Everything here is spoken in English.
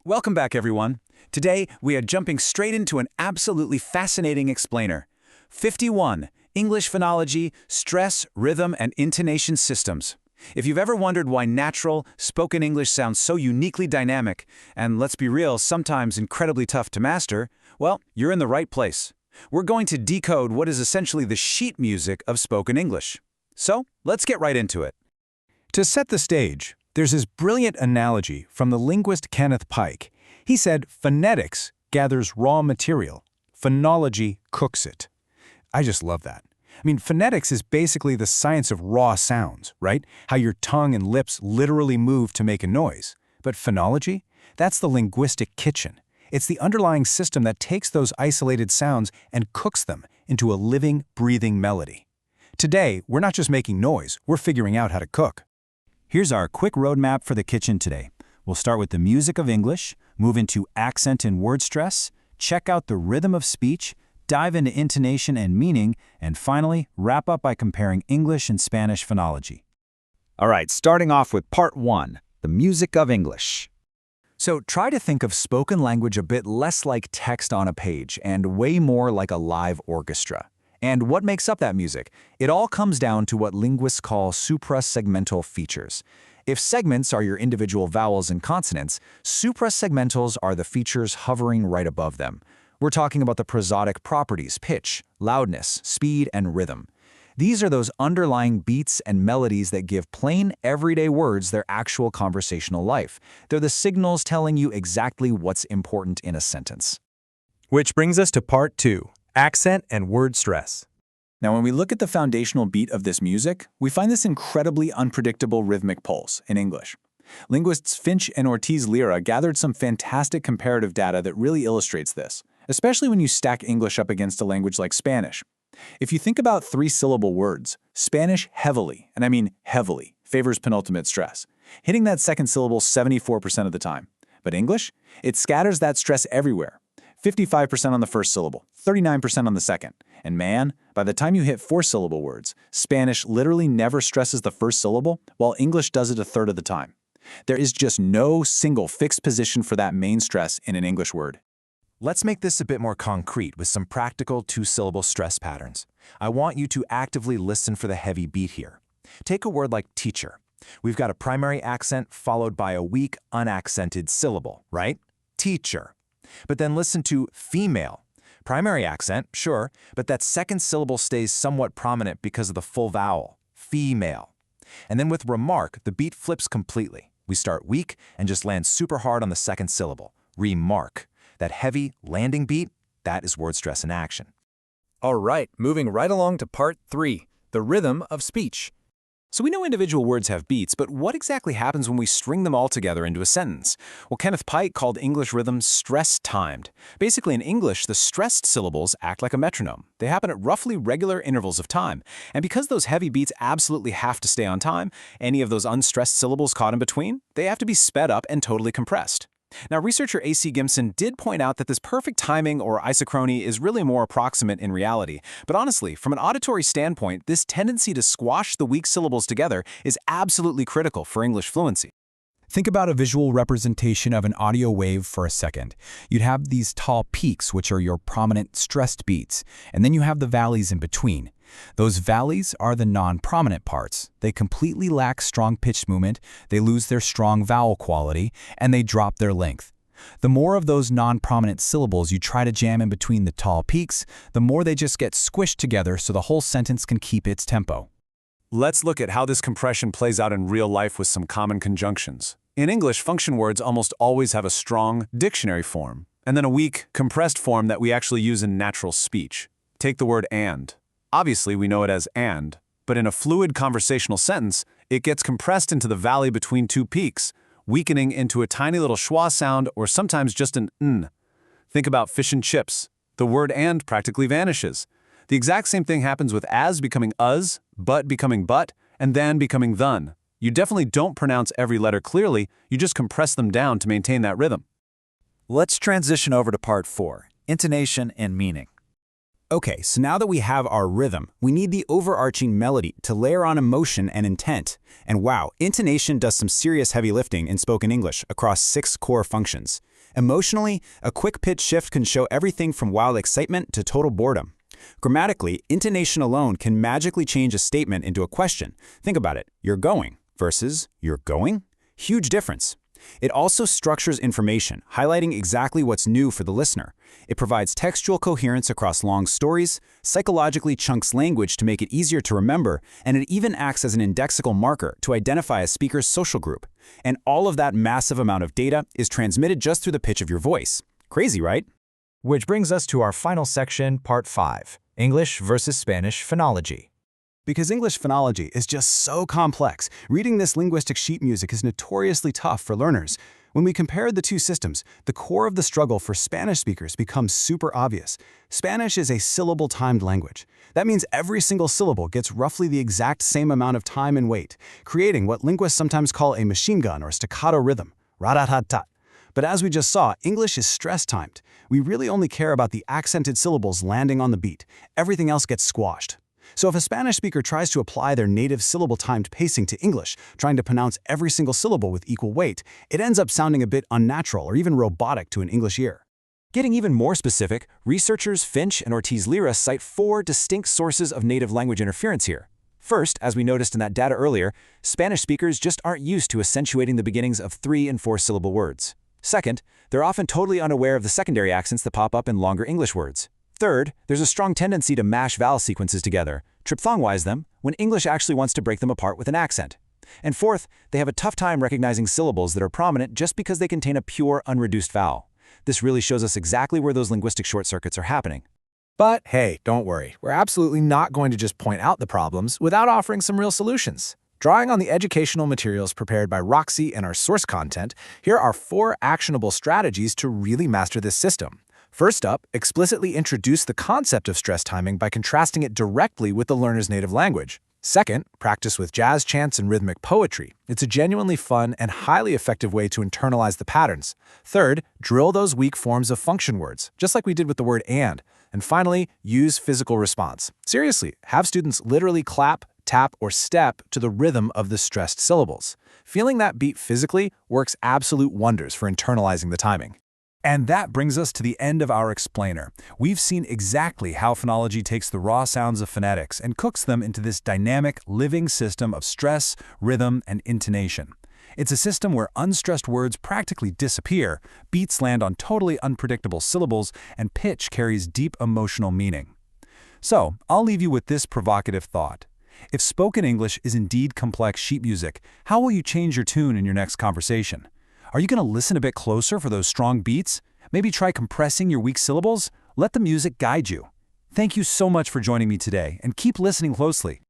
Welcome back, everyone. Today, we are jumping straight into an absolutely fascinating explainer. 51. English Phonology, Stress, Rhythm, and Intonation Systems. If you've ever wondered why natural, spoken English sounds so uniquely dynamic, and let's be real, sometimes incredibly tough to master, well, you're in the right place. We're going to decode what is essentially the sheet music of spoken English. So, let's get right into it. To set the stage, there's this brilliant analogy from the linguist Kenneth Pike. He said, phonetics gathers raw material, phonology cooks it. I just love that. I mean, phonetics is basically the science of raw sounds, right? How your tongue and lips literally move to make a noise. But phonology? That's the linguistic kitchen. It's the underlying system that takes those isolated sounds and cooks them into a living, breathing melody. Today, we're not just making noise, we're figuring out how to cook. Here's our quick roadmap for the kitchen today. We'll start with the music of English, move into accent and word stress, check out the rhythm of speech, dive into intonation and meaning, and finally, wrap up by comparing English and Spanish phonology. All right, starting off with part 1, the music of English. So try to think of spoken language a bit less like text on a page and way more like a live orchestra. And what makes up that music? It all comes down to what linguists call suprasegmental features. If segments are your individual vowels and consonants, suprasegmentals are the features hovering right above them. We're talking about the prosodic properties, pitch, loudness, speed, and rhythm. These are those underlying beats and melodies that give plain, everyday words their actual conversational life. They're the signals telling you exactly what's important in a sentence. Which brings us to part 2. Accent and word stress. Now, when we look at the foundational beat of this music, we find this incredibly unpredictable rhythmic pulse in English. Linguists Finch and Ortiz-Lira gathered some fantastic comparative data that really illustrates this, especially when you stack English up against a language like Spanish. If you think about three-syllable words, Spanish heavily, and I mean heavily, favors penultimate stress, hitting that second syllable 74% of the time. But English? It scatters that stress everywhere. 55% on the first syllable, 39% on the second. And man, by the time you hit four-syllable words, Spanish literally never stresses the first syllable, while English does it a third of the time. There is just no single fixed position for that main stress in an English word. Let's make this a bit more concrete with some practical two-syllable stress patterns. I want you to actively listen for the heavy beat here. Take a word like teacher. We've got a primary accent followed by a weak, unaccented syllable, right? Teacher. But then listen to female. Primary accent, sure, but that second syllable stays somewhat prominent because of the full vowel, female. And then with remark, the beat flips completely. We start weak and just land super hard on the second syllable, remark. That heavy landing beat, that is word stress in action. All right, moving right along to part 3, the rhythm of speech. So we know individual words have beats, but what exactly happens when we string them all together into a sentence? Well, Kenneth Pike called English rhythm stress-timed. Basically, in English, the stressed syllables act like a metronome. They happen at roughly regular intervals of time. And because those heavy beats absolutely have to stay on time, any of those unstressed syllables caught in between, they have to be sped up and totally compressed. Now, researcher A.C. Gimson did point out that this perfect timing or isochrony is really more approximate in reality. But honestly, from an auditory standpoint, this tendency to squash the weak syllables together is absolutely critical for English fluency. Think about a visual representation of an audio wave for a second. You'd have these tall peaks, which are your prominent stressed beats, and then you have the valleys in between. Those valleys are the non-prominent parts. They completely lack strong pitch movement, they lose their strong vowel quality, and they drop their length. The more of those non-prominent syllables you try to jam in between the tall peaks, the more they just get squished together so the whole sentence can keep its tempo. Let's look at how this compression plays out in real life with some common conjunctions. In English, function words almost always have a strong dictionary form, and then a weak, compressed form that we actually use in natural speech. Take the word and. Obviously, we know it as and, but in a fluid conversational sentence, it gets compressed into the valley between two peaks, weakening into a tiny little schwa sound or sometimes just an n. Think about fish and chips. The word and practically vanishes. The exact same thing happens with as becoming us, but becoming but, and then becoming thun. You definitely don't pronounce every letter clearly, you just compress them down to maintain that rhythm. Let's transition over to part 4, intonation and meaning. Okay, so now that we have our rhythm, we need the overarching melody to layer on emotion and intent. And wow, intonation does some serious heavy lifting in spoken English across 6 core functions. Emotionally, a quick pitch shift can show everything from wild excitement to total boredom. Grammatically, intonation alone can magically change a statement into a question. Think about it, "You're going" versus "You're going?" Huge difference. It also structures information, highlighting exactly what's new for the listener. It provides textual coherence across long stories, psychologically chunks language to make it easier to remember, and it even acts as an indexical marker to identify a speaker's social group. And all of that massive amount of data is transmitted just through the pitch of your voice. Crazy, right? Which brings us to our final section, Part 5, English versus Spanish phonology. Because English phonology is just so complex, reading this linguistic sheet music is notoriously tough for learners. When we compare the two systems, the core of the struggle for Spanish speakers becomes super obvious. Spanish is a syllable-timed language. That means every single syllable gets roughly the exact same amount of time and weight, creating what linguists sometimes call a machine gun or staccato rhythm, ra-da-ta-ta. But as we just saw, English is stress-timed. We really only care about the accented syllables landing on the beat. Everything else gets squashed. So if a Spanish speaker tries to apply their native syllable-timed pacing to English, trying to pronounce every single syllable with equal weight, it ends up sounding a bit unnatural or even robotic to an English ear. Getting even more specific, researchers Finch and Ortiz-Lira cite 4 distinct sources of native language interference here. First, as we noticed in that data earlier, Spanish speakers just aren't used to accentuating the beginnings of 3- and 4-syllable words. Second, they're often totally unaware of the secondary accents that pop up in longer English words. Third, there's a strong tendency to mash vowel sequences together, triphthongwise them, when English actually wants to break them apart with an accent. And fourth, they have a tough time recognizing syllables that are prominent just because they contain a pure, unreduced vowel. This really shows us exactly where those linguistic short circuits are happening. But hey, don't worry, we're absolutely not going to just point out the problems without offering some real solutions. Drawing on the educational materials prepared by Roxy and our source content, here are 4 actionable strategies to really master this system. First up, explicitly introduce the concept of stress timing by contrasting it directly with the learner's native language. Second, practice with jazz chants and rhythmic poetry. It's a genuinely fun and highly effective way to internalize the patterns. Third, drill those weak forms of function words, just like we did with the word and. And finally, use physical response. Seriously, have students literally clap, tap, or step to the rhythm of the stressed syllables. Feeling that beat physically works absolute wonders for internalizing the timing. And that brings us to the end of our explainer. We've seen exactly how phonology takes the raw sounds of phonetics and cooks them into this dynamic, living system of stress, rhythm, and intonation. It's a system where unstressed words practically disappear, beats land on totally unpredictable syllables, and pitch carries deep emotional meaning. So, I'll leave you with this provocative thought. If spoken English is indeed complex sheet music, how will you change your tune in your next conversation? Are you going to listen a bit closer for those strong beats? Maybe try compressing your weak syllables? Let the music guide you. Thank you so much for joining me today, and keep listening closely.